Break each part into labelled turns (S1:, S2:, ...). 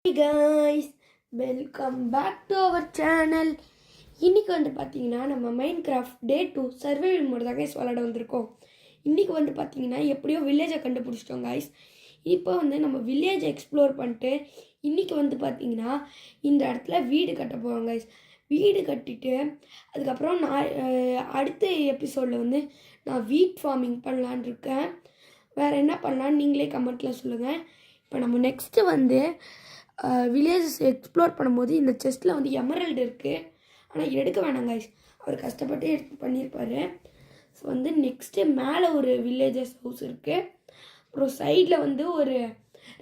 S1: Hey guys, welcome back to our channel. இன்னைக்கு வந்து பார்த்தீங்கன்னா நம்ம மைன்கிராஃப்ட் டே 2 சர்வைவல் மோட் தான் கைஸ் விளையாட வந்திருக்கோம். இன்னைக்கு வந்து பார்த்தீங்கன்னா எப்படியோ வில்லேஜை கண்டுபிடிச்சிட்டோம் கைஸ். இப்போ வந்து நம்ம வில்லேஜை எக்ஸ்ப்ளோர் பண்ணிட்டு இன்னைக்கு வந்து பார்த்தீங்கன்னா இந்த இடத்துல வீடு கட்ட போகிறோம் கைஸ். வீடு கட்டிட்டு அதுக்கப்புறம் நான் அடுத்த எபிசோடில் வந்து நான் வீட் ஃபார்மிங் பண்ணலான் இருக்கேன். வேறு என்ன பண்ணலான்னு நீங்களே கமெண்ட்டில் சொல்லுங்கள். இப்போ நம்ம நெக்ஸ்ட்டு வந்து வில்லேஜஸ் எக்ஸ்ப்ளோர் பண்ணும்போது இந்த செஸ்ட்டில் வந்து எமரல்டு இருக்குது, ஆனால் எடுக்க வேணாம் கைஸ், அவர் கஷ்டப்பட்டு பண்ணியிருப்பார். ஸோ வந்து நெக்ஸ்ட்டு மேலே ஒரு வில்லேஜஸ் ஹவுஸ் இருக்குது, அப்புறம் சைடில் வந்து ஒரு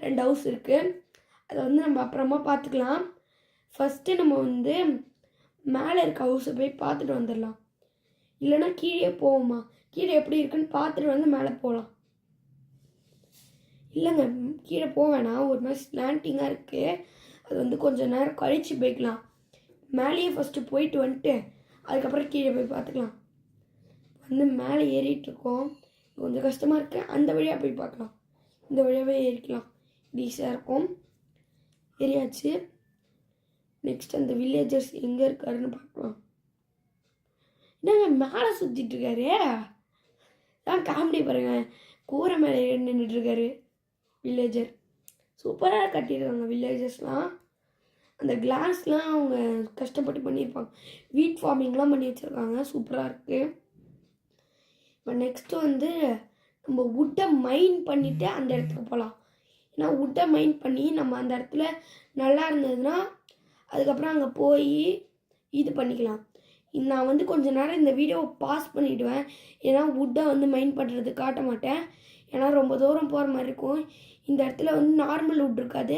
S1: 2 ஹவுஸ் இருக்குது. அதை வந்து நம்ம அப்புறமா பார்த்துக்கலாம். ஃபஸ்ட்டு நம்ம வந்து மேலே இருக்க ஹவுஸை போய் பார்த்துட்டு வந்துடலாம். இல்லைன்னா கீழே போவோமா, கீழே எப்படி இருக்குன்னு பார்த்துட்டு வந்து மேலே போகலாம். இல்லைங்க, கீழே போக வேணாம், ஒரு மாதிரி ஸ்லாண்டிங்காக இருக்குது, அது வந்து கொஞ்சம் நேரம் கழித்து போய்க்கலாம். மேலேயே ஃபஸ்ட்டு போயிட்டு வந்துட்டு அதுக்கப்புறம் கீழே போய் பார்த்துக்கலாம். வந்து மேலே ஏறிட்டுருக்கோம், கொஞ்சம் கஷ்டமாக இருக்குது, அந்த வழியாக போய் பார்க்கலாம். இந்த வழியாகவே ஏறிக்கலாம், ஈஸியாக இருக்கும். ஏறியாச்சு. நெக்ஸ்ட் அந்த வில்லேஜர்ஸ் எங்கே இருக்காருன்னு பார்க்கலாம். என்னங்க மேலே சுற்றிட்டுருக்காரு, தான் காமெடி பாருங்கள், கூரை மேலே நின்றுட்டுருக்காரு வில்லேஜர். சூப்பராக கட்டியிருக்காங்க வில்லேஜஸ்லாம். அந்த கிளாஸ்லாம் அவங்க கஷ்டப்பட்டு பண்ணியிருப்பாங்க. வீட் ஃபார்மிங்லாம் பண்ணி வச்சுருக்காங்க, சூப்பராக இருக்குது. இப்போ நெக்ஸ்ட்டு வந்து நம்ம வுட்டை மைன் பண்ணிவிட்டு அந்த இடத்துக்கு போகலாம். ஏன்னா வுட்டை மைன் பண்ணி நம்ம அந்த இடத்துல நல்லா இருந்ததுன்னா அதுக்கப்புறம் அங்கே போய் இது பண்ணிக்கலாம். நான் வந்து கொஞ்சம் நேரம் இந்த வீடியோவை பாஸ் பண்ணிவிடுவேன், ஏன்னா வுட்டை வந்து மைன் பண்ணுறது காட்ட மாட்டேன், ஏன்னா ரொம்ப தூரம் போகிற மாதிரி இருக்கும். இந்த இடத்துல வந்து நார்மல் வுட் இருக்காது,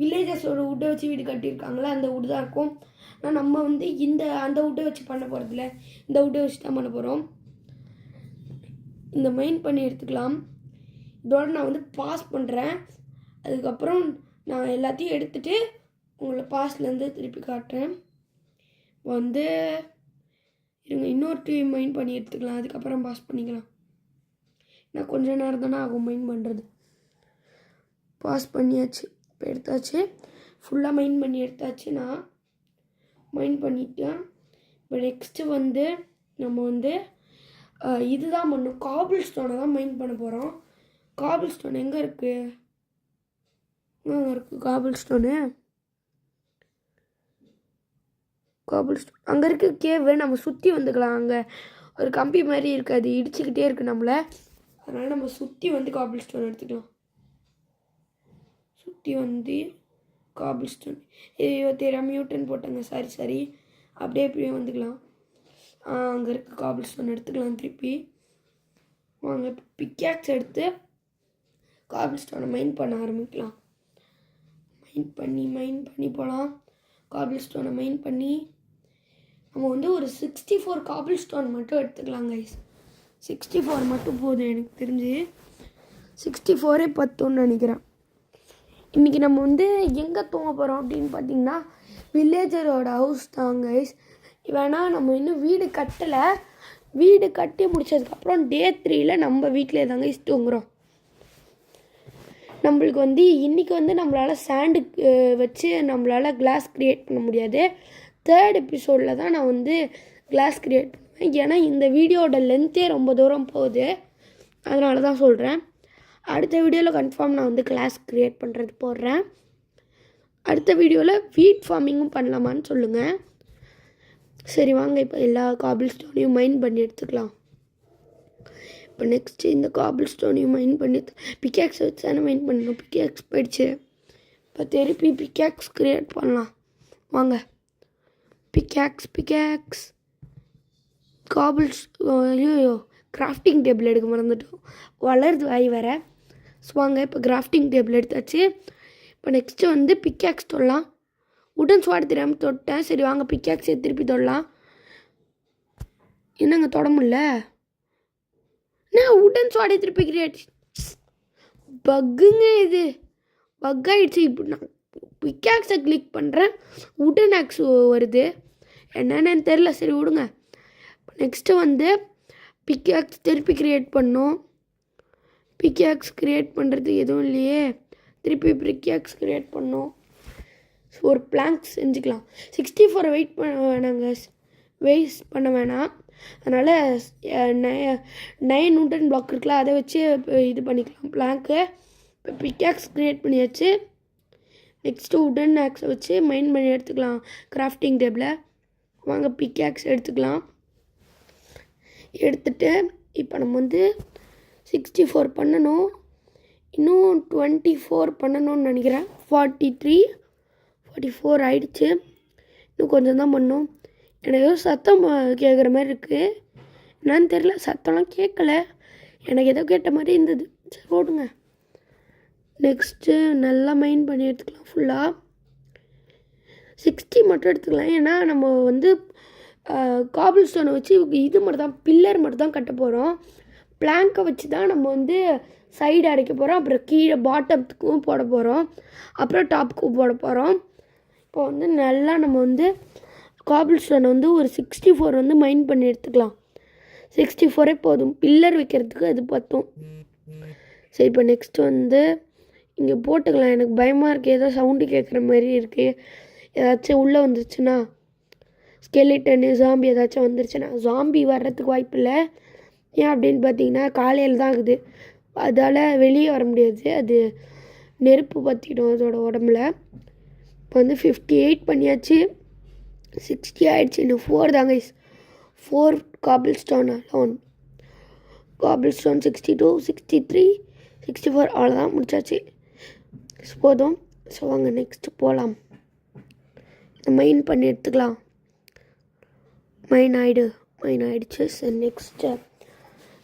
S1: வில்லேஜஸோட வுட்டை வச்சு வீடு கட்டியிருக்காங்களே அந்த வுட் தான் இருக்கும். ஆனால் நம்ம வந்து அந்த வுட்டை வச்சு பண்ண போகிறதில்ல, இந்த வுட்டை வச்சு தான் பண்ண போகிறோம். இந்த மைன் பண்ணி எடுத்துக்கலாம். இதோட நான் வந்து பாஸ் பண்ணுறேன், அதுக்கப்புறம் நான் எல்லாத்தையும் எடுத்துகிட்டு உங்களை பாஸ்லேருந்து திருப்பி காட்டுறேன். வந்து இருங்க, இன்னொரு டீம் மைன் பண்ணி எடுத்துக்கலாம், அதுக்கப்புறம் பாஸ் பண்ணிக்கலாம். நான் கொஞ்சம் நேரம் தானே ஆகும் மைன் பண்ணுறது. பாஸ் பண்ணியாச்சு, இப்போ எடுத்தாச்சு, ஃபுல்லாக மைன் பண்ணி எடுத்தாச்சு. நான் மைன் பண்ணிட்டேன். இப்போ நெக்ஸ்ட்டு வந்து நம்ம வந்து இதுதான் பண்ணணும், காபிள் ஸ்டோனை தான் மைன் பண்ண போகிறோம். காபிள் ஸ்டோன் எங்கே இருக்குது, எங்கே இருக்குது காபிள் ஸ்டோனு? காபிள் ஸ்டோன் அங்கே இருக்குது கேவு, நம்ம சுற்றி வந்துக்கலாம். அங்கே ஒரு கம்பி மாதிரி இருக்குது, அது இடிச்சுக்கிட்டே இருக்குது நம்மளை, அதனால் நம்ம சுற்றி வந்து காபிள் ஸ்டோன் எடுத்துக்கலாம். சுற்றி வந்து காபிள் ஸ்டோன், ஐயோ தெரியாமல் மியூட்டன் போட்டாங்க, சரி அப்படியே எப்படியே வந்துக்கலாம். அங்கே இருக்க காபிள் ஸ்டோன் எடுத்துக்கலாம் திருப்பி. வாங்க பிக்காக்ஸ் எடுத்து காபிள் ஸ்டோனை மைன் பண்ண ஆரம்பிக்கலாம். மைன் பண்ணி போகலாம். காபிள் ஸ்டோனை மைன் பண்ணி நம்ம வந்து ஒரு 64 காபிள் ஸ்டோன் மட்டும் எடுத்துக்கலாம் கைஸ். 64 மட்டும் போதும், எனக்கு தெரிஞ்சு 64 பத்துன்னு நினைக்கிறேன். இன்றைக்கி நம்ம வந்து எங்கே தூங்க போகிறோம் அப்படின்னு பார்த்தீங்கன்னா வில்லேஜரோட ஹவுஸ் தான் கைஸ். வேணால் நம்ம இன்னும் வீடு கட்டலை, வீடு கட்டி முடிச்சதுக்கப்புறம் டே 3ல் நம்ம வீட்டிலே தாங்க கைஸ் தூங்குகிறோம். நம்மளுக்கு வந்து இன்றைக்கி வந்து நம்மளால் சாண்டு வச்சு நம்மளால் கிளாஸ் க்ரியேட் பண்ண முடியாது. 3rd எபிசோடில் தான் நான் வந்து கிளாஸ் க்ரியேட் பண்ணுவேன், ஏன்னா இந்த வீடியோட லென்த்தே ரொம்ப தூரம் போகுது, அதனால தான் சொல்கிறேன். அடுத்த வீடியோவில் கன்ஃபார்ம் நான் வந்து கிளாஸ் க்ரியேட் பண்ணுறது போடுறேன். அடுத்த வீடியோவில் வீட் ஃபார்மிங்கும் பண்ணலாமான்னு சொல்லுங்கள். சரி வாங்க, இப்போ எல்லா காபிள் ஸ்டோனையும் மைன் பண்ணி எடுத்துக்கலாம். இப்போ நெக்ஸ்ட்டு இந்த காபிள் ஸ்டோனையும் மைன் பண்ணி பிக்காக்ஸ் வச்சு தானே மைன் பண்ணணும், பிக்காக்ஸ் போயிடுச்சு. இப்போ திருப்பி பிக்காக்ஸ் க்ரியேட் பண்ணலாம் வாங்க. பிக்காக்ஸ் காபிள்ஸ், ஐயோ கிராஃப்டிங் டேபிள் எடுக்க மறந்துட்டோம், வளருது வாய் வேறு. ஸோ வாங்க இப்போ கிராஃப்டிங் டேபிள் எடுத்தாச்சு. இப்போ நெக்ஸ்ட்டு வந்து பிக்காக்ஸ் தொடலாம். உடன் ஸ்வாட் தெரியாமல் தொட்டேன், சரி வாங்க பிக்காக்ஸை திருப்பி தொடலாம். என்னங்க தொட முடியல, என்ன உடன் ஸ்வாடை திருப்பி கிரியேட் பக்குங்க, இது பக் ஆகிடுச்சு. இப்போ நான் பிக்காக்ஸை கிளிக் பண்ணுறேன், உடன் ஆக்ஸ் வருது, என்னென்னு தெரில, சரி விடுங்க. நெக்ஸ்ட்டு வந்து பிக்காக்ஸ் திருப்பி க்ரியேட் பண்ணோம். பிக்காக்ஸ் க்ரியேட் பண்ணுறது எதுவும் இல்லையே, திருப்பி பிக்காக்ஸ் க்ரியேட் பண்ணோம். ஒரு பிளாங்க் செஞ்சுக்கலாம். 64 வெயிட் பண்ண வேணாங்க, வேஸ்ட் பண்ண வேணாம். அதனால் 9 நியூட்டன் பிளாக் இருக்குல்ல, அதை வச்சு இது பண்ணிக்கலாம் பிளாங்க்கு. இப்போ பிக்காக்ஸ் க்ரியேட் பண்ணியாச்சு. நெக்ஸ்ட்டு உடன் ஆக்ஸை வச்சு மைண்ட் பண்ணி எடுத்துக்கலாம் கிராஃப்டிங் டேபிளை. வாங்க பிக்காக்ஸ் எடுத்துக்கலாம். எடுத்துகிட்டு இப்போ நம்ம வந்து 64 பண்ணணும். இன்னும் 24 பண்ணணும்னு நினைக்கிறேன். 43 44 ஆயிடுச்சு. இன்னும் கொஞ்சம் தான் பண்ணணும். எனக்கு ஏதோ சத்தம் கேட்குற மாதிரி இருக்குது. என்னன்னு தெரில, சத்தம்லாம் கேட்கல, எனக்கு ஏதோ கேட்ட மாதிரி இருந்தது. சரி ஓடுங்க. நெக்ஸ்ட்டு நல்லா மைண்ட் பண்ணி எடுத்துக்கலாம். ஃபுல்லாக 60 மட்டும் எடுத்துக்கலாம். ஏன்னா நம்ம வந்து காபிள் ஸ்டோனை வச்சு இது மட்டும் தான், பில்லர் மட்டும் தான் கட்ட போகிறோம். பிளாங்கை வச்சு தான் நம்ம வந்து சைடு அடைக்க போகிறோம். அப்புறம் கீழே பாட்டத்துக்கும் போட போகிறோம், அப்புறம் டாப்புக்கும் போட போகிறோம். இப்போ வந்து நல்லா நம்ம வந்து காபிள் ஸ்டோனை வந்து ஒரு 64 வந்து மைண்ட் பண்ணி எடுத்துக்கலாம். 64 போதும், பில்லர் வைக்கிறதுக்கு அது பற்றும். சரி இப்போ நெக்ஸ்ட் வந்து இங்கே போட்டுக்கலாம். எனக்கு பயமாக இருக்குது, ஏதோ சவுண்டு கேட்குற மாதிரி இருக்குது. ஏதாச்சும் உள்ளே வந்துருச்சுன்னா, ஸ்கெலிட்டனு ஜாம்பி ஏதாச்சும் வந்துருச்சுன்னா. ஜாம்பி வர்றதுக்கு வாய்ப்பு இல்லை. ஏன் அப்படின்னு பார்த்தீங்கன்னா காலையில் தான் ஆகுது, அதால் வெளியே வர முடியாது. அது நெருப்பு பற்றிடும் அதோட உடம்புல. இப்போ வந்து 58 பண்ணியாச்சு. 60 ஆகிடுச்சு. இன்னும் 4 தாங்க. 4 cobble stone alone. Cobble stone 62 63 64 அவ்வளோதான், முடிச்சாச்சு. போதும். ஸோ வாங்க நெக்ஸ்ட்டு போகலாம். மைண்ட் பண்ணி எடுத்துக்கலாம். மைண்ட் ஆகிடுச்சு. சரி நெக்ஸ்ட்டு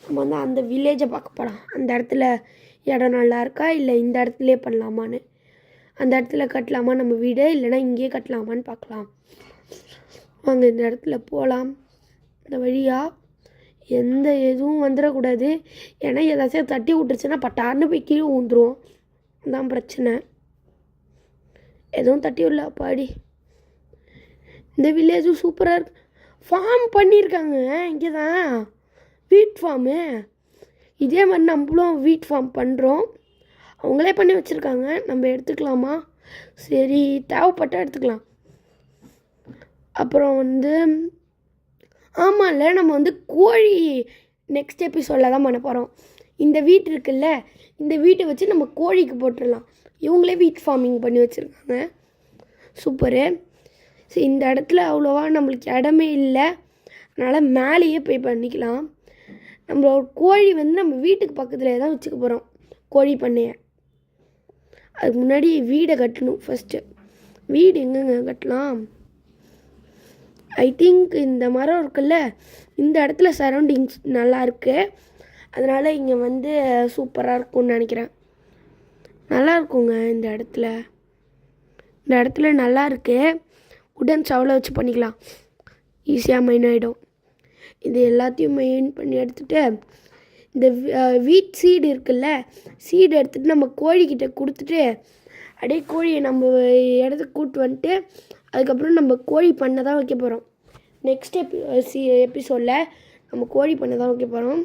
S1: நம்ம வந்து அந்த வில்லேஜை பார்க்க போகலாம். அந்த இடத்துல இடம் நல்லா இருக்கா, இல்லை இந்த இடத்துலையே பண்ணலாமான்னு. அந்த இடத்துல கட்டலாமா நம்ம வீடு, இல்லைனா இங்கேயே கட்டலாமான்னு பார்க்கலாம். வாங்க இந்த இடத்துல போகலாம். இந்த வழியாக எந்த எதுவும் வந்துடக்கூடாது. ஏன்னா ஏதாச்சும் தட்டி விட்டுருச்சுன்னா பட்டார்னு போய் கீழே ஊந்துடும். அதான் பிரச்சனை. எதுவும் தட்டி விடல. பாடி இந்த வில்லேஜும் சூப்பராக இருக்கு. ஃபார்ம் பண்ணியிருக்காங்க இங்கே தான், வீட் ஃபார்மு. இதே மாதிரி நம்மளும் வீட் ஃபார்ம் பண்ணுறோம். அவங்களே பண்ணி வச்சுருக்காங்க. நம்ம எடுத்துக்கலாமா? சரி தேவைப்பட்டால் எடுத்துக்கலாம். அப்புறம் வந்து ஆமாம்ல, நம்ம வந்து கோழி நெக்ஸ்ட் எபிசோடில் தான் பண்ண போகிறோம். இந்த வீட்டு இருக்குல்ல, இந்த வீட்டை வச்சு நம்ம கோழிக்கு போட்டுடலாம். இவங்களே வீட் ஃபார்மிங் பண்ணி வச்சுருக்காங்க. சூப்பரு. சரி இந்த இடத்துல அவ்வளோவா நம்மளுக்கு இடமே இல்லை, அதனால் மேலேயே போய் பண்ணிக்கலாம். நம்மளோட கோழி வந்து நம்ம வீட்டுக்கு பக்கத்துலேயே தான் வச்சுக்க போகிறோம், கோழி பண்ணையை. அதுக்கு முன்னாடி வீடை கட்டணும் ஃபஸ்ட்டு. வீடு எங்கெங்க கட்டலாம்? ஐ திங்க் இந்த மரம் இருக்குல்ல, இந்த இடத்துல சரௌண்டிங்ஸ் நல்லா இருக்குது, அதனால் இங்கே வந்து சூப்பராக இருக்கும்னு நினைக்கிறேன். நல்லா இருக்குங்க இந்த இடத்துல. இந்த இடத்துல நல்லா இருக்குது. உடன் சவுளை வச்சு பண்ணிக்கலாம், ஈஸியாக மைன் ஆகிடும். இது எல்லாத்தையும் மைன் பண்ணி எடுத்துகிட்டு இந்த வீட் சீடு இருக்குல்ல, சீடு எடுத்துகிட்டு நம்ம கோழிக்கிட்ட கொடுத்துட்டு அப்படியே கோழியை நம்ம இடத்துக்கு கூப்பிட்டு வந்துட்டு அதுக்கப்புறம் நம்ம கோழி பண்ணை தான் வைக்க போகிறோம். நெக்ஸ்ட் எபிசோடில் நம்ம கோழி பண்ணை தான் வைக்க போகிறோம்,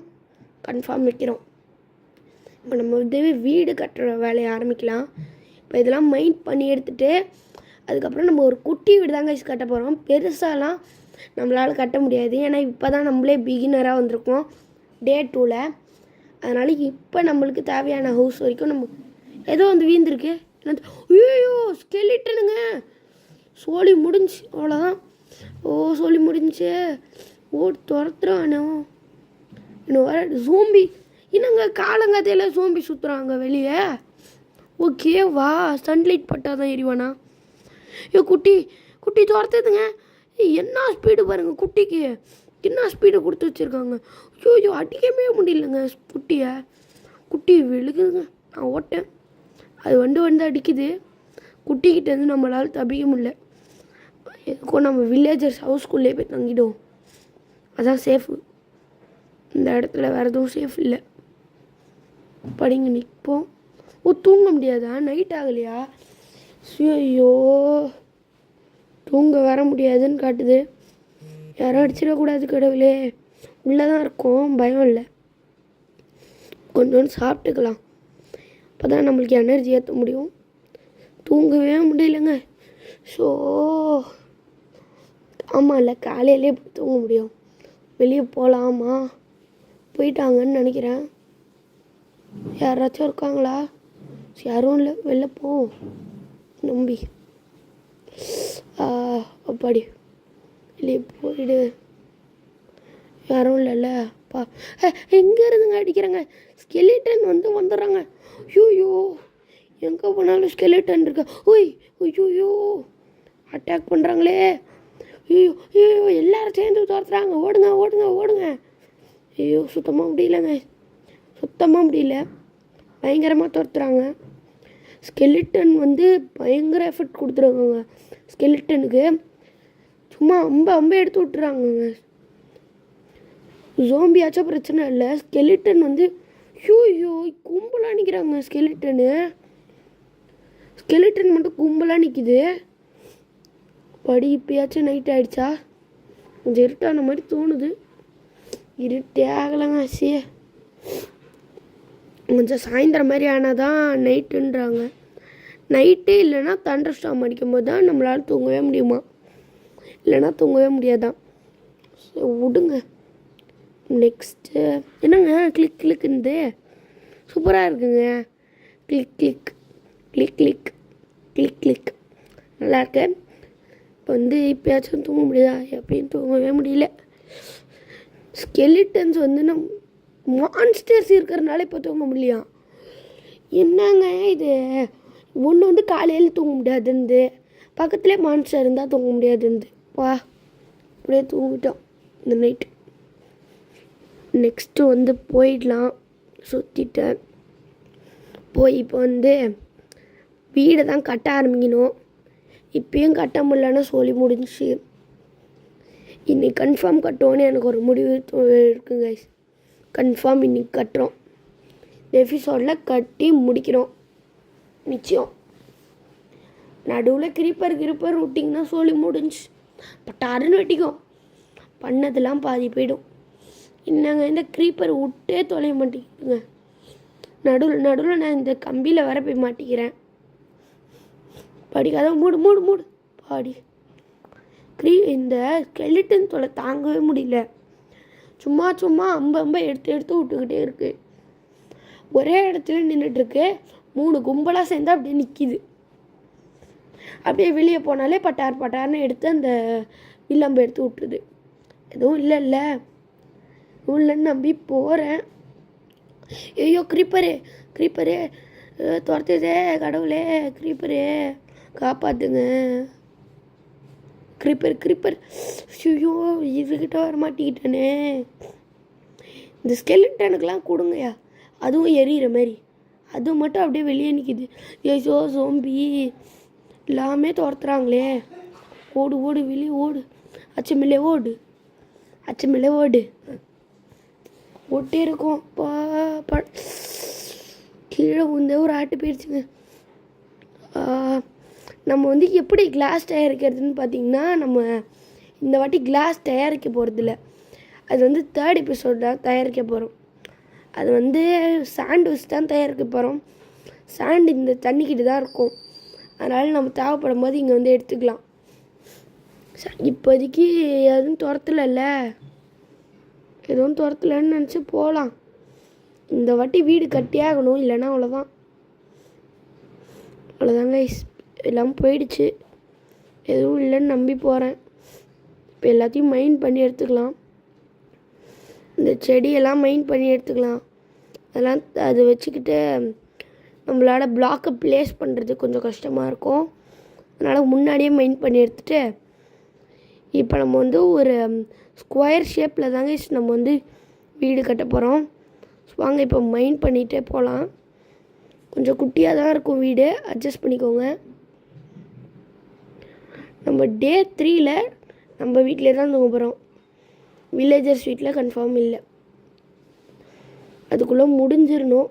S1: கன்ஃபார்ம் வைக்கிறோம். இப்போ நம்ம வந்து வீடு கட்டுற வேலையை ஆரம்பிக்கலாம். இப்போ இதெல்லாம் மைண்ட் பண்ணி எடுத்துகிட்டு அதுக்கப்புறம் நம்ம ஒரு குட்டி வீடு தாங்க கட்ட போகிறோம். பெருசாலாம் நம்மளால் கட்ட முடியாது, ஏன்னா இப்போ தான் நம்மளே பிகினராக வந்திருக்கோம் டே 2ல். அதனால் இப்போ நம்மளுக்கு தேவையான ஹவுஸ் வரைக்கும் நம்ம ஏதோ வந்து வீழ்ந்துருக்கு. என்ன ஐயோ ஸ்கெலிட்டனுங்க, சோழி முடிஞ்சு அவ்வளோதான். ஓ சொல்லி முடிஞ்சு துரத்துறானோ. இன்னும் வர ஜோம்பி என்னங்க காலங்காத்தையில் ஜோம்பி சுற்றுறாங்க வெளியே. ஓகே வா, சன்லைட் பட்டால் தான் எரிவானா? ஐயோ குட்டி குட்டி துரத்துதுங்க. என்ன ஸ்பீடு பாருங்கள், குட்டிக்கு என்ன ஸ்பீடை கொடுத்து வச்சுருக்காங்க. ஐயோ அடிக்கவே முடியலங்க குட்டியை. குட்டி விழுகுதுங்க, நான் ஓட்டேன், அது வந்து அடிக்குது. குட்டிக்கிட்டேருந்து நம்மளால் தப்பிக்க முடியல. எதுக்கும் நம்ம வில்லேஜர்ஸ் ஹவுஸ்குள்ளே போய் தங்கிடுவோம், அதான் சேஃபு. இந்த இடத்துல வேறு எதுவும் சேஃப் இல்லை. படிங்க நிற்போம். ஓ தூங்க முடியாதா? நைட் ஆகலையா? ஐயோ தூங்க வர முடியாதுன்னு காட்டுது. யாரும் அடிச்சிடக்கூடாது கடவுளே. உள்ளே தான் இருக்கும், பயம் இல்லை. கொஞ்சோண்டு சாப்பிட்டுக்கலாம், அப்போ தான் நம்மளுக்கு எனர்ஜி ஏற்ற முடியும். தூங்கவே முடியலங்க, ஸோ ஆமாம் இல்லை காலையிலே தூங்க முடியும். வெளியே போகலாமா? போயிட்டாங்கன்னு நினைக்கிறேன். யாராச்சும் இருக்காங்களா? யாரும் இல்லை, வெளில போவோம் நம்பி. அப்பாடி வெளியே போயிடு. யாரும் இல்லைல்ல பா. எங்கே இருந்துங்க அடிக்கிறாங்க? ஸ்கெலிட்டன் வந்துடுறாங்க. ஐயோ எங்கே போனாலும் ஸ்கெலிட்டன் இருக்கு. ஓய் ஐயோ அட்டாக் பண்ணுறாங்களே. ஐயோ ஐயோ எல்லாரும் சேர்ந்து துரத்துறாங்க. ஓடுங்க ஓடுங்க ஓடுங்க. ஐயோ சுத்தமாக முடியலங்க, சுத்தமாக முடியல. பயங்கரமாக துரத்துறாங்க. ஸ்கெலிட்டன் பயங்கர எஃபர்ட் கொடுத்துருக்காங்க. ஸ்கெலிட்டனுக்கு சும்மா அம்ப எடுத்து விட்டுறாங்கங்க. ஜோம்பியாச்சும் பிரச்சனை இல்லை. ஸ்கெலிட்டன் ஐயோ கும்பலாக நிற்கிறாங்க. ஸ்கெலிட்டன் மட்டும் கும்பலாக நிற்கிது. படி இப்போயாச்சும் நைட் ஆகிடுச்சா? கொஞ்சம் இருட்டான மாதிரி தோணுது. இருட்டே ஆகலைங்க. கொஞ்சம் சாயந்தரம் மாதிரி ஆனால் தான் நைட்டுன்றாங்க. நைட்டே இல்லைன்னா தண்டர் ஸ்டார்ம் அடிக்கும் போது தான் நம்மளால் தூங்கவே முடியுமா, இல்லைன்னா தூங்கவே முடியாதான். ஸோ விடுங்க. நெக்ஸ்ட்டு என்னங்க கிளிக் கிளிக்குந்து சூப்பராக இருக்குங்க. Click click click click click click நல்லா இருக்கு. இப்போ இப்போயாச்சும் தூங்க முடியுதா? எப்பயும் தூங்கவே முடியல. ஸ்கெலிட்டன்ஸ் நம்ம மான்ஸ்டர்ஸ் இருக்கிறனால இப்போ தூங்க முடியலையா? என்னங்க இது? ஒன்று காலையில் தூங்க முடியாதுந்து, பக்கத்துலேயே மான்ஸ்டர் இருந்தால் தூங்க முடியாதுந்து. வா அப்படியே தூங்கிட்டோம் இந்த நைட்டு. நெக்ஸ்ட்டு போயிடலாம். சுற்றிட்டேன் போய் இப்போ வீடை தான் கட்ட ஆரம்பிக்கணும். இப்பயும் கட்ட முடியலன்னா சொல்லி முடிஞ்சிச்சு. இன்னைக்கு கன்ஃபார்ம் கட்டுவோன்னு எனக்கு ஒரு முடிவு இருக்குங்க. கன்ஃபார்ம் இன்னைக்கு கட்டுறோம். எபிசோடில் கட்டி முடிக்கிறோம் நிச்சயம். நடுவில் கிரிப்பர் விட்டிங்கன்னா சொல்லி முடிஞ்சு பட்டாருன்னு வெட்டிக்கும். பண்ணதெல்லாம் பாதி போயிடும். என்னங்க இந்த கிரீப்பர் விட்டே தொலைய மாட்டேங்குதுங்க. நடுவில் நான் இந்த கம்பியில் வர போய் மாட்டிக்கிறேன். படிக்காத மூடு மூடு மூடு பாடி. இந்த ஸ்கெலிட்டன் தொலை தாங்கவே முடியல. சும்மா அம்ப எடுத்து விட்டுக்கிட்டே இருக்கு. ஒரே இடத்துல நின்றுட்டுருக்கு. 3 கும்பலாக சேர்ந்து அப்படியே நிற்கிது. அப்படியே வெளியே போனாலே பட்டார்னு எடுத்து அந்த வில்லம்பை எடுத்து விட்டுருது. எதுவும் இல்லைன்னு நம்பி போகிறேன். ஐயோ கிரீப்பரே துரத்துதே கடவுளே, கிரீப்பரே காப்பாற்றுங்க. கிரீப்பர் ஐயோ இதுக்கிட்ட வர மாட்டிக்கிட்டேனே. இந்த ஸ்கெலிட்டனுக்கெலாம் கொடுங்கயா, அதுவும் எரியிற மாதிரி. அதுவும் மட்டும் அப்படியே வெளியே நிற்கிது. ஐயோ சோம்பி எல்லாமே துரத்துறாங்களே. ஓடு வெளியே ஓடு. அச்சமில்லே ஓடு. ஓட்டே இருக்கும். கீழே ஒரு ஆட்டு போயிடுச்சுங்க. நம்ம எப்படி கிளாஸ் தயாரிக்கிறதுன்னு பார்த்தீங்கன்னா, நம்ம இந்த வாட்டி கிளாஸ் தயாரிக்க போகிறதில்ல. அது 3rd எபிசோட் தான் தயாரிக்க போகிறோம். அது சாண்ட் வச்சு தான் தயாரிக்க போகிறோம். சாண்ட் இந்த தண்ணிக்கிட்ட தான் இருக்கும். அதனால் நம்ம தேவைப்படும் போது இங்கே எடுத்துக்கலாம். இப்போதைக்கு எதுவும் துரத்தலைன்னு நினச்சி போகலாம். இந்த வாட்டி வீடு கட்டியே ஆகணும், இல்லைன்னா அவ்வளோதாங்க. எல்லாம் போயிடுச்சு. எதுவும் இல்லைன்னு நம்பி போகிறேன். இப்போ எல்லாத்தையும் மைண்ட் பண்ணி எடுத்துக்கலாம். இந்த செடியெல்லாம் மைண்ட் பண்ணி எடுத்துக்கலாம். அதெல்லாம் அதை வச்சுக்கிட்டு நம்மளால் பிளாக்கை ப்ளேஸ் பண்ணுறது கொஞ்சம் கஷ்டமாக இருக்கும். அதனால் முன்னாடியே மைண்ட் பண்ணி எடுத்துகிட்டு இப்போ நம்ம ஒரு ஸ்கொயர் ஷேப்பில் தாங்க நம்ம வீடு கட்ட போகிறோம். வாங்க இப்போ மைண்ட் பண்ணிகிட்டே போகலாம். கொஞ்சம் குட்டியாக தான் இருக்கும் வீடு, அட்ஜஸ்ட் பண்ணிக்கோங்க. நம்ம டே 3ல் நம்ம வீட்டிலே தான் தூங்க போகிறோம். வில்லேஜர்ஸ் வீட்டில் கன்ஃபார்ம் இல்லை, அதுக்குள்ளே முடிஞ்சிடணும்.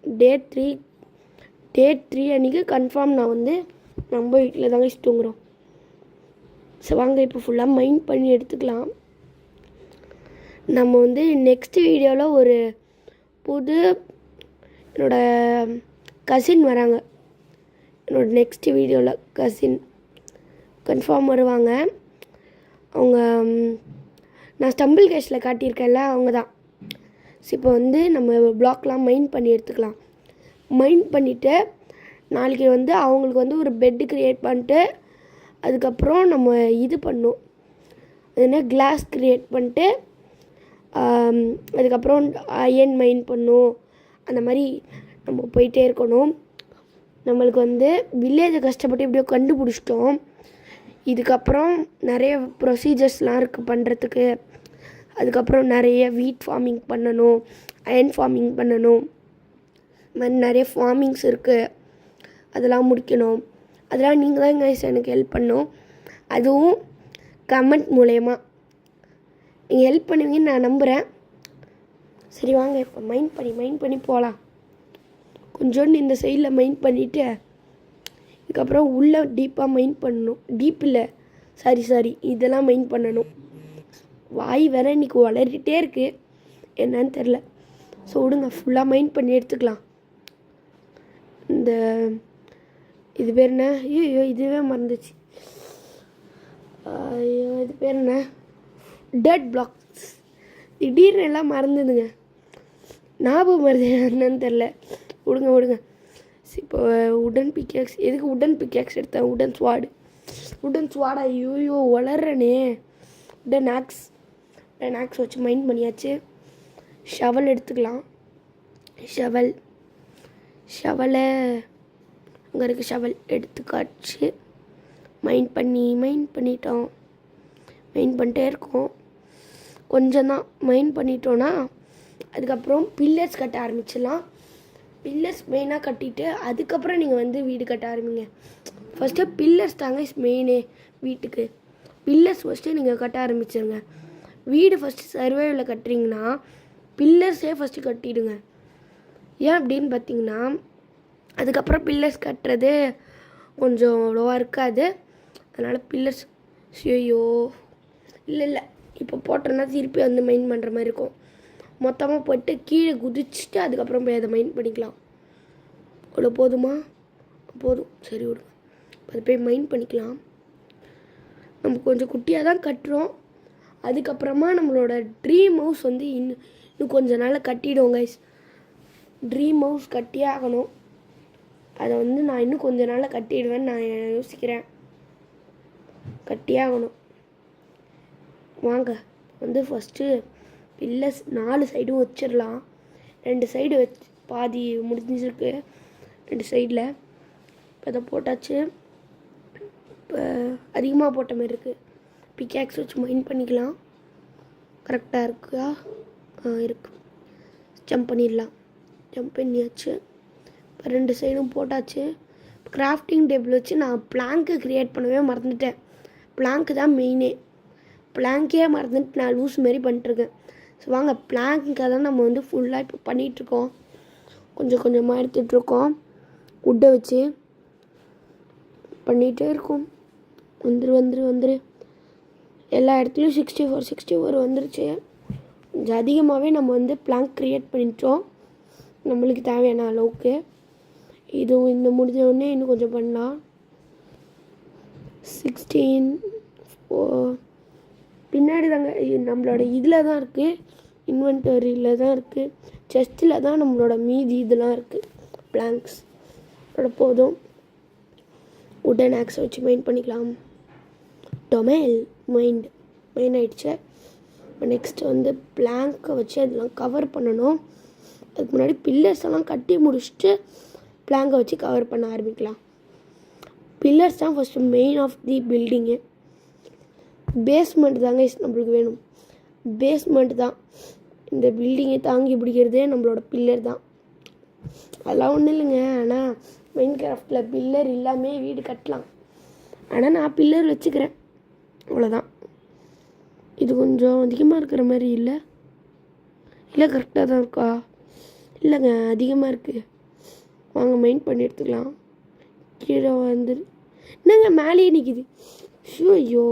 S1: டே 3 அன்றைக்கி கன்ஃபார்ம் நான் நம்ம வீட்டில் தாங்க தூங்குகிறோம். ஸோ வாங்க இப்போ ஃபுல்லாக மைண்ட் பண்ணி எடுத்துக்கலாம். நம்ம நெக்ஸ்ட் வீடியோவில் ஒரு புது என்னோடய கசின் வராங்க. என்னோடய நெக்ஸ்ட் வீடியோவில் கசின் கன்ஃபார்ம் வருவாங்க. அவங்க நான் ஸ்டம்பிள் கேஷில் காட்டியிருக்கேன்ல, அவங்க தான். இப்போ வந்து நம்ம பிளாக்லாம் மைண்ட் பண்ணி எடுத்துக்கலாம். மைண்ட் பண்ணிவிட்டு நாளைக்கு வந்து அவங்களுக்கு வந்து ஒரு பெட்டு க்ரியேட் பண்ணிட்டு அதுக்கப்புறம் நம்ம இது பண்ணோம், என்ன கிளாஸ் க்ரியேட் பண்ணிட்டு அதுக்கப்புறம் அயன் மைண்ட் பண்ணோம். அந்த மாதிரி நம்ம போயிட்டே இருக்கணும். நம்மளுக்கு வந்து வில்லேஜை கஷ்டப்பட்டு எப்படியோ கண்டுபிடிச்சிட்டோம். இதுக்கப்புறம் நிறைய ப்ரொசீஜர்ஸ்லாம் இருக்குது பண்ணுறதுக்கு. அதுக்கப்புறம் நிறைய வீட் ஃபார்மிங் பண்ணணும், அயன் ஃபார்மிங் பண்ணணும். இது மாதிரி நிறைய ஃபார்மிங்ஸ் இருக்குது, அதெல்லாம் முடிக்கணும். அதெல்லாம் நீங்கள் தான் கைஸ் எனக்கு ஹெல்ப் பண்ணணும். அதுவும் கமெண்ட் மூலயமா நீங்கள் ஹெல்ப் பண்ணுவீங்கன்னு நான் நம்புகிறேன். சரி வாங்க இப்போ மைண்ட் பண்ணி போகலாம். கொஞ்சோண்டு இந்த சைடில் மைண்ட் பண்ணிவிட்டு இதுக்கப்புறம் உள்ளே டீப்பாக மைண்ட் பண்ணணும். டீப் இல்லை, சாரி இதெல்லாம் மைண்ட் பண்ணணும். வாய் வேற இன்றைக்கி வளரிட்டே இருக்குது, என்னன்னு தெரில. ஸோ விடுங்க, ஃபுல்லாக மைண்ட் பண்ணி எடுத்துக்கலாம். இந்த இது பேர் என்ன? ஐயோ இதுவே மறந்துச்சு. ஐயோ இது பேர் என்ன? Dead blocks. திடீர்னு எல்லாம் மறந்துதுங்க, ஞாபகம் வருது என்னன்னு தெரில. விடுங்க. இப்போ உடன் பிக்கேக்ஸ், எதுக்கு உடன் பிக்கேக்ஸ் எடுத்தேன்? உடன் ஸ்வாடா, ஐயோ வளர்றனே. உடன் ஆக்ஸ் வச்சு மைண்ட் பண்ணியாச்சு. ஷவல் எடுத்துக்கலாம். ஷவலை அங்கே இருக்குது. ஷவல் எடுத்துக்காச்சு. மைண்ட் பண்ணிட்டோம். மைண்ட் பண்ணிட்டே இருக்கோம். கொஞ்சம் தான் மைண்ட் பண்ணிட்டோன்னா அதுக்கப்புறம் பில்லர்ஸ் கட்ட ஆரம்பிச்சிடலாம். பில்லர்ஸ் மெயினாக கட்டிட்டு அதுக்கப்புறம் நீங்கள் வந்து வீடு கட்ட ஆரம்பிங்க. ஃபஸ்ட்டு பில்லர்ஸ் தாங்க மெயினே வீட்டுக்கு. பில்லர்ஸ் ஃபஸ்ட்டு நீங்கள் கட்ட ஆரம்பிச்சிருங்க. வீடு ஃபஸ்ட்டு சர்வேவில் கட்டுறீங்கன்னா பில்லர்ஸே ஃபஸ்ட்டு கட்டிடுங்க. ஏன் அப்படின்னு பார்த்தீங்கன்னா அதுக்கப்புறம் பில்லர்ஸ் கட்டுறது கொஞ்சம் அவ்வளோவா இருக்காது. அதனால் பில்லர்ஸ் ஐயோ இல்லை இப்போ போட்டோன்னா திருப்பி வந்து மைண்ட் பண்ணுற மாதிரி இருக்கும். மொத்தமாக போய்ட்டு கீழே குதிச்சுட்டு அதுக்கப்புறம் போய் அதை மைண்ட் பண்ணிக்கலாம். அவ்வளோ போதுமா? போதும், சரி விடுங்க. அதை போய் மைண்ட் பண்ணிக்கலாம். நம்ம கொஞ்சம் குட்டியாக தான் கட்டுறோம். அதுக்கப்புறமா நம்மளோட ட்ரீம் ஹவுஸ் வந்து இன்னும் கொஞ்ச நாள் கட்டிவிடுவோம் கைஸ். ட்ரீம் ஹவுஸ் கட்டியே ஆகணும். அதை வந்து நான் இன்னும் கொஞ்ச நாளில் கட்டிடுவேன்னு நான் யோசிக்கிறேன். கட்டியே ஆகணும். வாங்க வந்து ஃபஸ்ட்டு பில்லர்ஸ் 4 சைடும் வச்சிடலாம். 2 சைடு வச்சு பாதி முடிஞ்சிருக்கு, 2 சைடில். இப்போ அதை போட்டாச்சு. இப்போ அதிகமாக போட்ட மாதிரி இருக்குது. பிக்காக்ஸ் வச்சு மைண்ட் பண்ணிக்கலாம். கரெக்டாக இருக்கா? இருக்கு. ஜம்ப் பண்ணியாச்சு. இப்போ 2 சைடும் போட்டாச்சு. கிராஃப்டிங் டேபிள் வச்சு நான் பிளாங்க்கு க்ரியேட் பண்ணவே மறந்துட்டேன். பிளாங்க்கு தான் மெயினே. பிளாங்கே மறந்துட்டு நான் லூஸ் மாரி பண்ணிட்டுருக்கேன். ஸோ வாங்க, பிளாங்க்காக தான் நம்ம வந்து ஃபுல்லாக இப்போ பண்ணிகிட்ருக்கோம். கொஞ்சமாக எடுத்துகிட்ருக்கோம். உட்டை வச்சு பண்ணிகிட்டே இருக்கோம். வந்துரு எல்லா இடத்துலையும் 64 வந்துருச்சு. கொஞ்சம் அதிகமாகவே நம்ம வந்து பிளாங்க் க்ரியேட் பண்ணிட்டோம் நம்மளுக்கு தேவையான அளவுக்கு. இதுவும் இந்த முடிஞ்ச உடனே இன்னும் கொஞ்சம் பண்ணலாம். 16 பின்னாடி தாங்க நம்மளோட இதில் தான் இருக்குது, இன்வென்டரியில் தான் இருக்குது, செஸ்ட்டில் தான் நம்மளோட மீதி இதெல்லாம் இருக்குது. பிளாங்க்ஸ் போதும். உடன் ஆக்ஸை வச்சு மைண்ட் பண்ணிக்கலாம். மைண்ட் ஆகிடுச்சு. நெக்ஸ்ட்டு வந்து பிளாங்கை வச்சு அதெல்லாம் கவர் பண்ணணும். அதுக்கு முன்னாடி பில்லர்ஸ் எல்லாம் கட்டி முடிச்சுட்டு பிளாங்கை வச்சு கவர் பண்ண ஆரம்பிக்கலாம். பில்லர்ஸ் தான் first main of the building. Basement தாங்க நம்மளுக்கு வேணும். பேஸ்மெண்ட் தான் இந்த பில்டிங்கை தாங்கி பிடிக்கிறதே நம்மளோட பில்லர் தான். அதெல்லாம் ஒன்றும் இல்லைங்க. ஆனால் மைண்ட் கிராஃப்டில் பில்லர் இல்லாமல் வீடு கட்டலாம். ஆனால் நான் பில்லர் வச்சுக்கிறேன், அவ்வளோதான். இது கொஞ்சம் அதிகமாக இருக்கிற மாதிரி இல்லை கரெக்டாக தான் இருக்கா? இல்லைங்க, அதிகமாக இருக்குது. வாங்க மைண்ட் பண்ணி எடுத்துக்கலாம். கீழே என்னங்க மேலேயே நிற்கிது. ஐயோ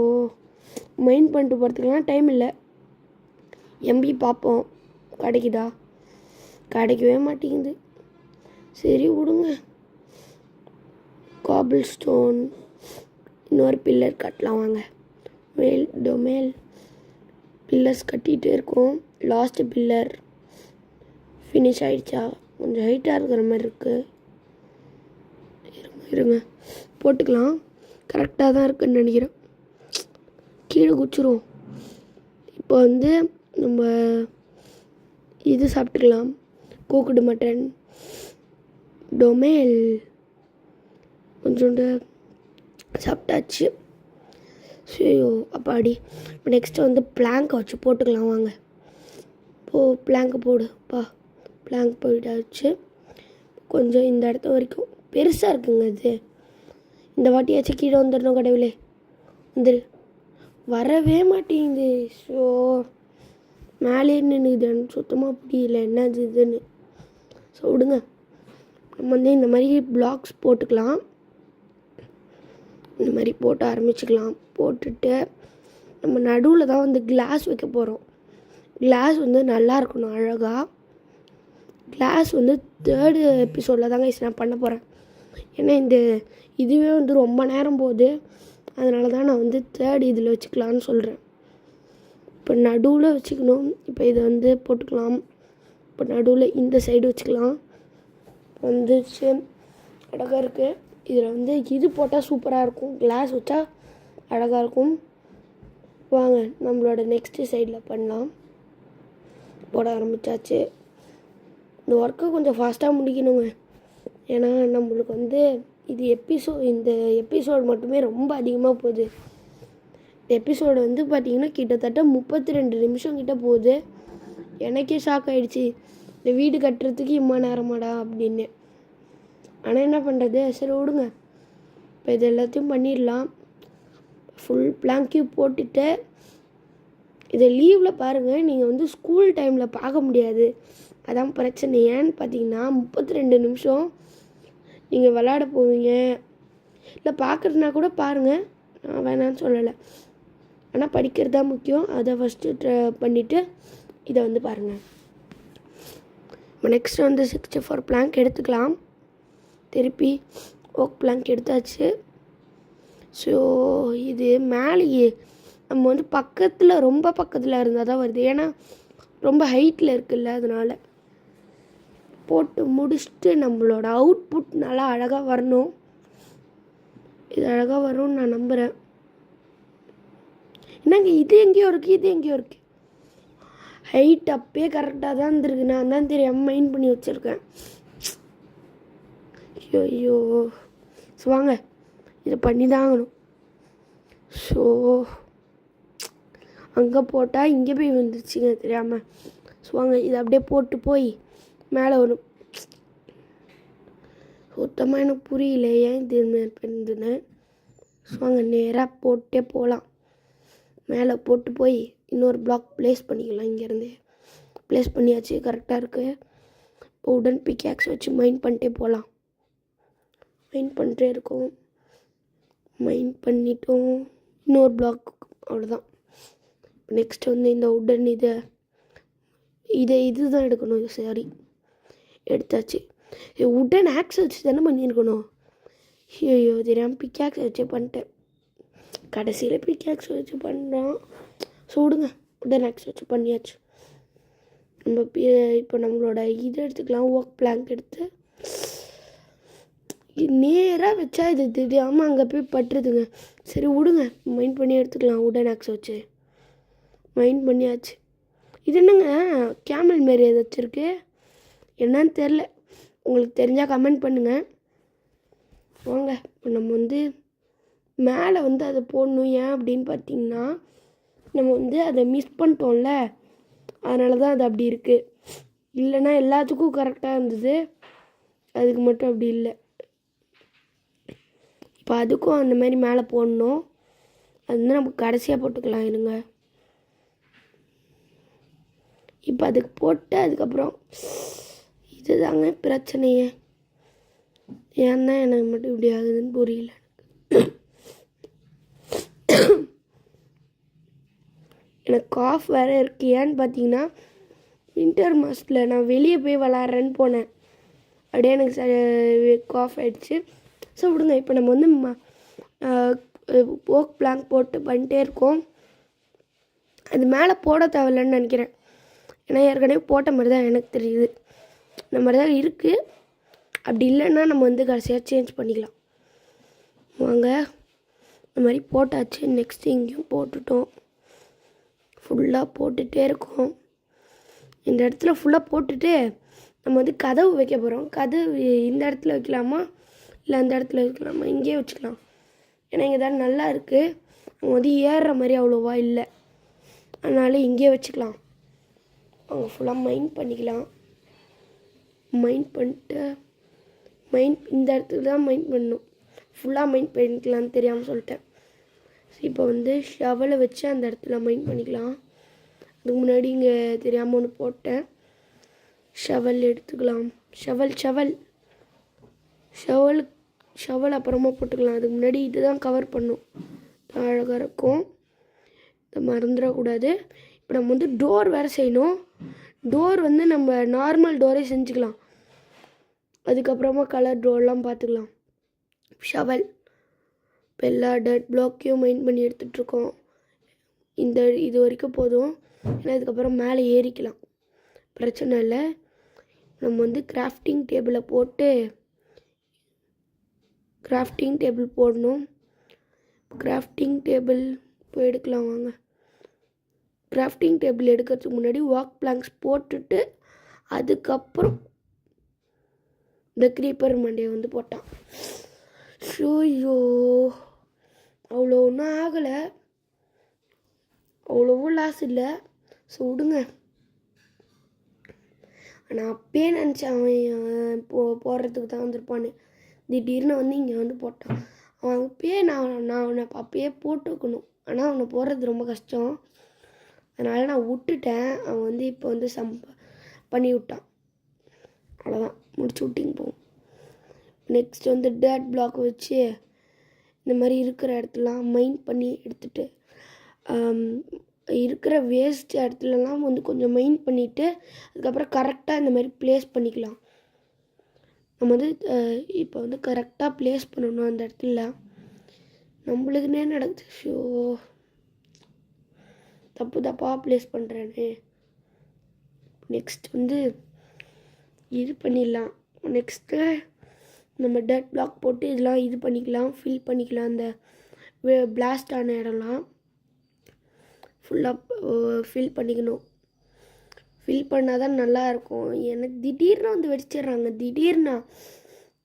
S1: மைண்ட் பண்ணிட்டு போகிறதுக்கெல்லாம் டைம் இல்லை. எம்பி பார்ப்போம் கிடைக்குதா? கிடைக்கவே மாட்டேங்குது. சரி விடுங்க. காபிள் ஸ்டோன் இன்னொரு பில்லர் கட்டலாம் வாங்க. மேல் பில்லர்ஸ் கட்டிகிட்டே இருக்கோம். லாஸ்ட்டு பில்லர் ஃபினிஷ் ஆகிடுச்சா? கொஞ்சம் ஹைட்டாக இருக்கிற மாதிரி இருக்குது. இருங்க போட்டுக்கலாம். கரெக்டாக தான் இருக்குன்னு நினைக்கிறேன். கீழே குச்சிரும். இப்போ வந்து நம்ம இது சாப்பிட்டுக்கலாம். கூக்குடு மட்டன் டொமேல் கொஞ்சோண்டு சாப்பிட்டாச்சு. ஐயோ அப்பாடி. இப்போ நெக்ஸ்ட்டு வந்து பிளாங்கை வச்சு போட்டுக்கலாம் வாங்க. பிளாங்க் போடுப்பா. பிளாங்க் போயிட்டாச்சு. கொஞ்சம் இந்த இடத்த வரைக்கும் பெருசாக இருக்குங்க இது. இந்த வாட்டியாச்சும் கீழே வந்துடணும் கடவுளே. வந்துரு. வரவே மாட்டேங்குது. ஸோ மேலே நின்றுதுன்னு சுத்தமாக புரியல என்னது இதுன்னு. ஸோ விடுங்க. நம்ம வந்து இந்த மாதிரி பிளாக்ஸ் போட்டுக்கலாம். இந்த மாதிரி போட்டு ஆரம்பிச்சுக்கலாம். போட்டுட்டு நம்ம நடுவில் தான் வந்து கிளாஸ் வைக்க போகிறோம். கிளாஸ் வந்து நல்லா இருக்கணும் அழகாக. கிளாஸ் வந்து 3rd எபிசோடில் தாங்க நான் பண்ண போகிறேன். ஏன்னா இதுவே வந்து ரொம்ப நேரம் போகுது. அதனால தான் நான் வந்து 3rd இதில் வச்சுக்கலான்னு சொல்கிறேன். இப்போ நடுவில் வச்சுக்கணும். இப்போ இதை வந்து போட்டுக்கலாம். இப்போ நடுவில் இந்த சைடு வச்சுக்கலாம். வந்துச்சு அழகாக இருக்குது. இதில் வந்து இது போட்டால் சூப்பராக இருக்கும். கிளாஸ் வச்சா அழகாக இருக்கும். வாங்க நம்மளோட நெக்ஸ்ட்டு சைடில் பண்ணலாம். போட ஆரம்பித்தாச்சு. இந்த ஒர்க்கை கொஞ்சம் ஃபாஸ்ட்டாக முடிக்கணுங்க. ஏன்னா நம்மளுக்கு வந்து இந்த எபிசோடு மட்டுமே ரொம்ப அதிகமாக போகுது. இந்த எபிசோடு வந்து பார்த்திங்கன்னா கிட்டத்தட்ட 32 நிமிஷம் கிட்ட போகுது. எனக்கே ஷாக் ஆகிடுச்சி. இந்த வீடு கட்டுறதுக்கு இம்மா நேரமாடா அப்படின்னு. ஆனால் என்ன பண்ணுறது, சரி விடுங்க. இப்போ இது எல்லாத்தையும் பண்ணிடலாம். ஃபுல் பிளாங்கையும் போட்டுட்டு இதை லீவில் பாருங்கள். நீங்கள் வந்து ஸ்கூல் டைமில் பார்க்க முடியாது. அதான் பிரச்சனை. ஏன்னு பார்த்தீங்கன்னா 32 நிமிஷம் நீங்கள் விளையாட போவீங்க. இல்லை பார்க்குறதுனா கூட பாருங்கள், நான் வேணான்னு சொல்லலை. ஆனால் படிக்கிறது தான் முக்கியம். அதை ஃபஸ்ட்டு பண்ணிவிட்டு இதை வந்து பாருங்கள். நெக்ஸ்ட்டு வந்து 64 பிளாங்க் எடுத்துக்கலாம். திருப்பி ஓக் பிளாங்க் எடுத்தாச்சு. ஸோ இது மேலேயே நம்ம வந்து ரொம்ப பக்கத்தில் இருந்தால் தான் வருது. ஏன்னா ரொம்ப ஹைட்டில் இருக்குல்ல, அதனால் போட்டு முடிச்சுட்டு நம்மளோட அவுட்புட் நல்லா அழகாக வரணும். இது அழகாக வரும்னு நான் நம்புகிறேன். என்னங்க இது எங்கேயோ இருக்குது. ஹைட் அப்பே கரெக்டாக தான் இருந்திருக்கு. நான் தான் தெரியாமல் மைண்ட் பண்ணி வச்சுருக்கேன். ஐயோ ஸோ வாங்க இதை பண்ணி தான் ஆகணும். ஸோ அங்கே போட்டால் இங்கே போய் வந்துருச்சுங்க தெரியாமல். ஸோ வாங்க இதை அப்படியே போட்டு போய் மேலே வரும். சுத்தமாக எனக்கு புரியல ஏன் இது பண்ணுதுன்னு. ஸோ அங்கே நேராக போட்டே போகலாம். மேலே போட்டு போய் இன்னொரு பிளாக் ப்ளேஸ் பண்ணிக்கலாம். இங்கேருந்து ப்ளேஸ் பண்ணியாச்சு, கரெக்டாக இருக்குது. இப்போ உடன் பிக்காக்ஸ் வச்சு மைண்ட் பண்ணிட்டே போகலாம். மைண்ட் பண்ணிட்டே இருக்கோம். மைண்ட் பண்ணிட்டோம். இன்னொரு பிளாக், அவ்வளோதான். நெக்ஸ்ட் வந்து இந்த உடன் இதுதான் எடுக்கணும். சரி எடுத்தாச்சு. உடன் ஆக்ஸ் வச்சு தானே பண்ணியிருக்கணும். ஐயோ தெரியாமல் பிக்காக்ஸ் வச்சு பண்ணிட்டேன். கடைசியில் பிக்காக்ஸ் வச்சு பண்ணுறோம். ஸோ விடுங்க, உடன் ஆக்ஸ் வச்சு பண்ணியாச்சு. நம்ம இப்போ நம்மளோட இது எடுத்துக்கலாம். ஒர்க் பிளாங்க் எடுத்து நேராக வச்சா இது தெரியாமல் அங்கே போய் பட்டுருதுங்க. சரி விடுங்க, மைண்ட் பண்ணி எடுத்துக்கலாம். உடன் ஆக்ஸ் வச்சு மைண்ட் பண்ணியாச்சு. இது என்னங்க கேமல் மாரி ஏதாச்சும் இருக்குது, என்னன்னு தெரில. உங்களுக்கு தெரிஞ்சால் கமெண்ட் பண்ணுங்கள். வாங்க இப்போ நம்ம வந்து மேலே வந்து அதை போடணும். ஏன் அப்படின்னு பார்த்தீங்கன்னா நம்ம வந்து அதை மிஸ் பண்ணிட்டோம்ல, அதனால தான் அது அப்படி இருக்குது. இல்லைன்னா எல்லாத்துக்கும் கரெக்டாக இருந்தது, அதுக்கு மட்டும் அப்படி இல்லை. இப்போ அதுக்கும் அந்த மாதிரி மேலே போடணும். அது வந்து நம்ம கடைசியாக போட்டுக்கலாம். இருங்க, இப்போ அதுக்கு போட்டு அதுக்கப்புறம் இது தாங்க பிரச்சனையே. ஏன் தான் எனக்கு மட்டும் இப்படி ஆகுதுன்னு புரியல. எனக்கு காஃப் வேறு இருக்குது. ஏன்னு பார்த்தீங்கன்னா வின்டர் மாதத்தில் நான் வெளியே போய் விளாட்றேன்னு போனேன். அப்படியே எனக்கு காஃப் ஆகிடுச்சு. ஸோ விடுங்க, இப்போ நம்ம வந்து ஓக் பிளாங்க் போட்டு பண்ணிட்டே இருக்கோம். அது மேலே போட தேவையில்லைன்னு நினைக்கிறேன், ஏன்னா ஏற்கனவே போட்ட மாதிரி தான் எனக்கு தெரியுது. இந்த மாதிரி தான் இருக்குது. அப்படி இல்லைன்னா நம்ம வந்து கடைசியாக சேஞ்ச் பண்ணிக்கலாம். வாங்க, இந்த மாதிரி போட்டாச்சு. நெக்ஸ்ட்டு இங்கேயும் போட்டுட்டோம். ஃபுல்லாக போட்டுகிட்டே இருக்கோம். இந்த இடத்துல ஃபுல்லாக போட்டுட்டு நம்ம வந்து கதவு வைக்க போகிறோம். கதவு இந்த இடத்துல வைக்கலாமா இல்லை அந்த இடத்துல வைக்கலாமா? இங்கேயே வச்சுக்கலாம், ஏன்னா இங்கே தான் நல்லா இருக்குது. அவங்க வந்து ஏறுற மாதிரி அவ்வளோவா இல்லை, அதனால் இங்கேயே வச்சுக்கலாம். அவங்க ஃபுல்லாக மைண்ட் பண்ணிக்கலாம். மைண்ட் பண்ணிட்டு இந்த இடத்துக்கு தான் மைண்ட் பண்ணணும். ஃபுல்லாக மைண்ட் பண்ணிக்கலான்னு தெரியாமல் சொல்லிட்டேன். இப்போ வந்து ஷவலை வச்சு அந்த இடத்துல மைண்ட் பண்ணிக்கலாம். அதுக்கு முன்னாடி இங்கே தெரியாமல் ஒன்று போட்டேன். ஷவல் எடுத்துக்கலாம். ஷவல் அப்புறமா போட்டுக்கலாம். அதுக்கு முன்னாடி இதுதான் கவர் பண்ணும், அழகாக இருக்கும். இதை மறந்துடக்கூடாது. இப்போ நம்ம வந்து டோர் வேறு செய்யணும். டோர் வந்து நம்ம நார்மல் டோரே செஞ்சுக்கலாம், அதுக்கப்புறமா கலர் டோர்லாம் பார்த்துக்கலாம். ஷவல் இப்போ எல்லா டர்ட் பிளாக்கையும் மைண்ட் பண்ணி எடுத்துகிட்ருக்கோம். இது வரைக்கும் போதும், ஏன்னா இதுக்கப்புறம் மேலே ஏறிக்கலாம், பிரச்சனை இல்லை. நம்ம வந்து கிராஃப்டிங் டேபிள் போடணும். கிராஃப்டிங் டேபிள் போய் எடுக்கலாம் வாங்க. கிராஃப்டிங் டேபிள் எடுக்கிறதுக்கு முன்னாடி வாக் பிளாங்க்ஸ் போட்டுட்டு அதுக்கப்புறம் இந்த க்ரீப்பர் மண்டையை வந்து போட்டான். ஷோயோ அவ்வளோ ஒன்றும் ஆகலை, அவ்வளோவும் லாஸ் இல்லை. ஸோ விடுங்க. நான் அப்பயே நினச்சேன் அவன் போடுறதுக்கு தான் வந்திருப்பான்னு. திடீர்னு வந்து இங்கே வந்து போட்டான். அவன் அப்பயே நான் அவனை அப்பயே போட்டு வைக்கணும், ஆனால் அவனை போடுறது ரொம்ப கஷ்டம், அதனால் நான் விட்டுட்டேன். அவன் வந்து இப்போ வந்து பண்ணி விட்டான். அவ்வளோதான், முடிச்சு விட்டிங்க போகும். நெக்ஸ்ட் வந்து டர்ட் பிளாக் வச்சு இந்த மாதிரி இருக்கிற இடத்துலாம் மைண்ட் பண்ணி எடுத்துகிட்டு இருக்கிற வேஸ்ட் இடத்துலலாம் வந்து கொஞ்சம் மைண்ட் பண்ணிவிட்டு அதுக்கப்புறம் கரெக்டாக இந்த மாதிரி ப்ளேஸ் பண்ணிக்கலாம். நம்ம வந்து இப்போ வந்து கரெக்டாக ப்ளேஸ் பண்ணணும் அந்த இடத்துல. நம்மளுக்குன்னே நடக்குது. ஷோ தப்பாக ப்ளேஸ் பண்ணுறேனே. நெக்ஸ்ட் வந்து இது பண்ணிடலாம். நெக்ஸ்ட்டு நம்ம டர்ட் பிளாக் போட்டு இதெல்லாம் இது பண்ணிக்கலாம், ஃபில் பண்ணிக்கலாம். அந்த பிளாஸ்ட் ஆன இடம்லாம் ஃபுல்லாக ஃபில் பண்ணிக்கணும். ஃபில் பண்ணால் தான் நல்லாயிருக்கும். எனக்கு திடீர்னு வந்து வெடிச்சிடுறாங்க. திடீர்னு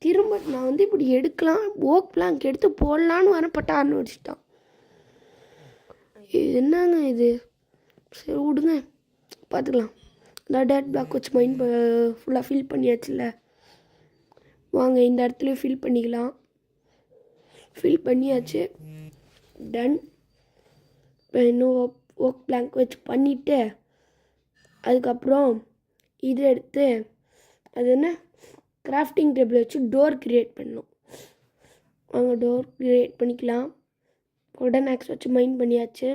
S1: திரும்ப நான் வந்து இப்படி எடுக்கலாம், ஓக் பிளாங்க் எடுத்து போடலான்னு வரப்பட்டான்னு வச்சுட்டான். இது என்னங்க இது? சரி விடுங்க, பார்த்துக்கலாம். இந்த டர்ட் பிளாக் வச்சு மைண்ட் ஃபுல்லாக ஃபில் பண்ணியாச்சுல்ல. வாங்க இந்த இடத்துலையும் ஃபில் பண்ணிக்கலாம். ஃபில் பண்ணியாச்சு, டன். இப்போ இன்னும் ஓக் பிளாங்க் வச்சு பண்ணிவிட்டு அதுக்கப்புறம் இது எடுத்து அது என்ன கிராஃப்டிங் டேபிள் வச்சு டோர் க்ரியேட் பண்ணணும். வாங்க டோர் க்ரியேட் பண்ணிக்கலாம். உடன் ஆக்ஸ் வச்சு மைண்ட் பண்ணியாச்சு.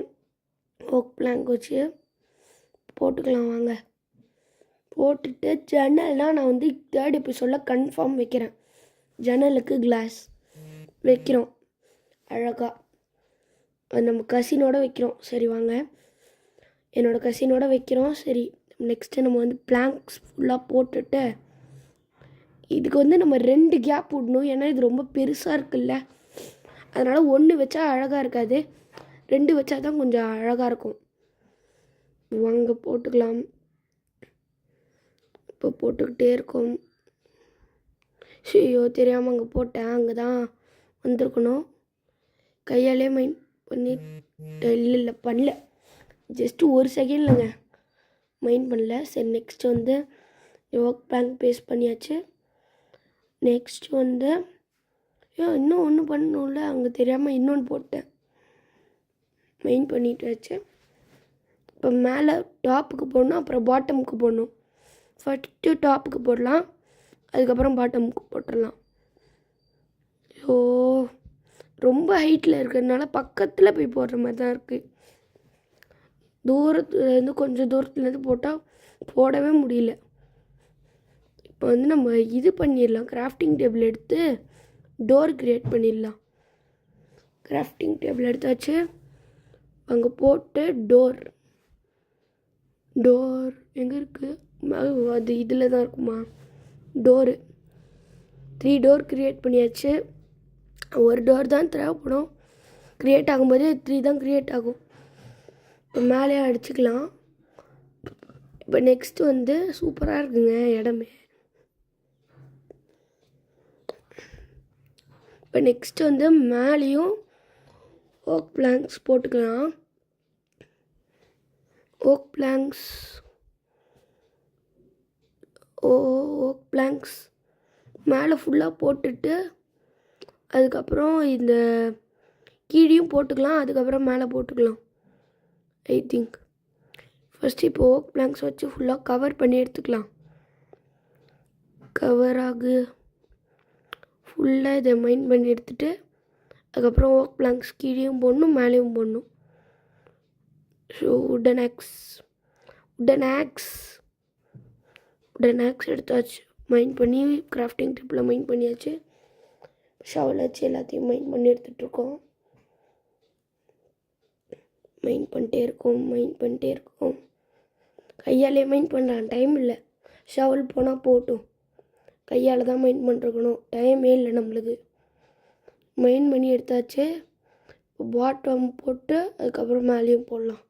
S1: ஓக் பிளாங்க் வச்சு போட்டுக்கலாம். வாங்க போட்டுட்டு ஜன்னல்னால் நான் வந்து 3rd எபிசோடில் கன்ஃபார்ம் வைக்கிறேன். ஜன்னலுக்கு கிளாஸ் வைக்கிறோம் அழகாக. அது நம்ம கசினோட வைக்கிறோம். சரி வாங்க, என்னோடய கசினோட வைக்கிறோம். சரி நெக்ஸ்ட்டு நம்ம வந்து பிளாங்க்ஸ் ஃபுல்லாக போட்டுட்டு இதுக்கு வந்து நம்ம 2 கேப் விடணும், ஏன்னா இது ரொம்ப பெருசாக இருக்குல்ல. அதனால் 1 வச்சா அழகாக இருக்காது, 2 வச்சா தான் கொஞ்சம் அழகாக இருக்கும். வாங்க போட்டுக்கலாம். இப்போ போட்டுக்கிட்டே இருக்கோம். ஐயோ தெரியாமல் அங்கே போட்டேன், அங்கே தான் வந்திருக்கணும். கையாலே மைண்ட் பண்ணி இல்லை பண்ணல, ஜஸ்ட்டு 1 செகண்ட்லங்க மைண்ட் பண்ணல. சரி நெக்ஸ்ட் வந்து ஒர்க் பிளாங்க் பேஸ்ட் பண்ணியாச்சு. நெக்ஸ்ட் வந்து இன்னும் ஒன்று பண்ணணும்ல, அங்கே தெரியாமல் இன்னொன்று போட்டேன், மைண்ட் பண்ணிட்டு வச்சு. இப்போ மேலே டாப்புக்கு போடணும், அப்புறம் பாட்டமுக்கு போடணும். ஃபஸ்ட்டு டாப்புக்கு போடலாம், அதுக்கப்புறம் பாட்டமுக்கு போட்டுடலாம். ஸோ ரொம்ப ஹைட்டில் இருக்கிறதுனால பக்கத்தில் போய் போடுற மாதிரி தான் இருக்குது. தூரத்துலேருந்து கொஞ்சம் தூரத்துலேருந்து போட்டால் போடவே முடியல. இப்போ வந்து நம்ம இது பண்ணிடலாம், கிராஃப்டிங் டேபிள் எடுத்து டோர் க்ரியேட் பண்ணிடலாம். கிராஃப்டிங் டேபிள் எடுத்தாச்சு. அங்கே போட்டு டோர் எங்கே இருக்குது? அது இதில் தான் இருக்குமா? டோரு 3 டோர் க்ரியேட் பண்ணியாச்சு. ஒரு டோர் தான் தேவைப்படும். க்ரியேட் ஆகும்போது 3 தான் க்ரியேட் ஆகும். இப்போ மேலேயே அடிச்சுக்கலாம். இப்போ நெக்ஸ்ட்டு வந்து சூப்பராக இருக்குங்க இடமே. இப்போ நெக்ஸ்ட்டு வந்து மேலேயும் ஓக் பிளாங்க்ஸ் போட்டுக்கலாம். ஓக் பிளாங்க்ஸ் மேலே ஃபுல்லாக போட்டுட்டு அதுக்கப்புறம் இந்த கீழேயும் போட்டுக்கலாம். அதுக்கப்புறம் மேலே போட்டுக்கலாம். ஐ திங்க் ஃபஸ்ட்டு இப்போ ஓக் பிளாங்க்ஸ் வச்சு ஃபுல்லாக கவர் பண்ணி எடுத்துக்கலாம். கவராகு ஃபுல்லாக இதை மைண்ட் பண்ணி எடுத்துகிட்டு அதுக்கப்புறம் ஓக் பிளாங்க்ஸ் கீழேயும் போடணும், மேலேயும் போடணும். ஸோ உடன் ஆக்ஸ் எடுத்தாச்சு. மைண்ட் பண்ணி கிராஃப்டிங் டேபிளில் மைண்ட் பண்ணியாச்சு. ஷவல் வச்சு எல்லாத்தையும் மைண்ட் பண்ணி எடுத்துகிட்ருக்கோம். மைண்ட் பண்ணிட்டே இருக்கோம். கையாலே மைண்ட் பண்ணுறான், டைம் இல்லை. ஷவல் போனால் போட்டும், கையால் தான் மைண்ட் பண்ணிருக்கணும். டைமே இல்லை நம்மளுக்கு. மைண்ட் பண்ணி எடுத்தாச்சு. பாட்டம் போட்டு அதுக்கப்புறம் மேலேயும் போடலாம்.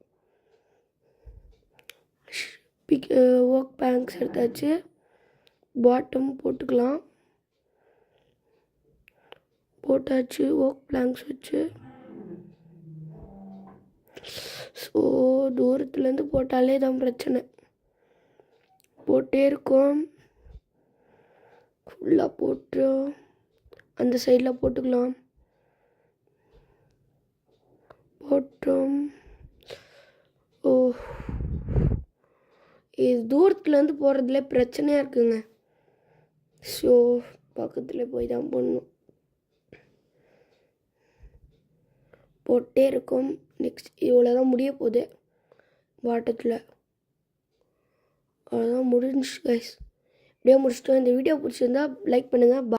S1: ஓக் பிளாங்க்ஸ் எடுத்தாச்சு. பாட்டம் போட்டுக்கலாம். போட்டாச்சு ஓக் பிளாங்க்ஸ் வச்சு. ஸோ தூரத்துலேருந்து போட்டாலே தான் பிரச்சனை. போட்டே இருக்கோம். ஃபுல்லாக போட்டு அந்த சைடில் போட்டுக்கலாம். போட்டோம். இது தூரத்துலேருந்து போகிறதுல பிரச்சனையாக இருக்குங்க. ஸோ பக்கத்தில் போய் தான் போடணும். போட்டே இருக்கும். நெக்ஸ்ட் இவ்வளோ தான் முடிய போகுது வாட்டத்தில். அவ்வளோதான் முடிஞ்சிச்சு கைஸ். இப்படியே முடிச்சுட்டு இந்த வீடியோ பிடிச்சிருந்தா லைக் பண்ணுங்கள்.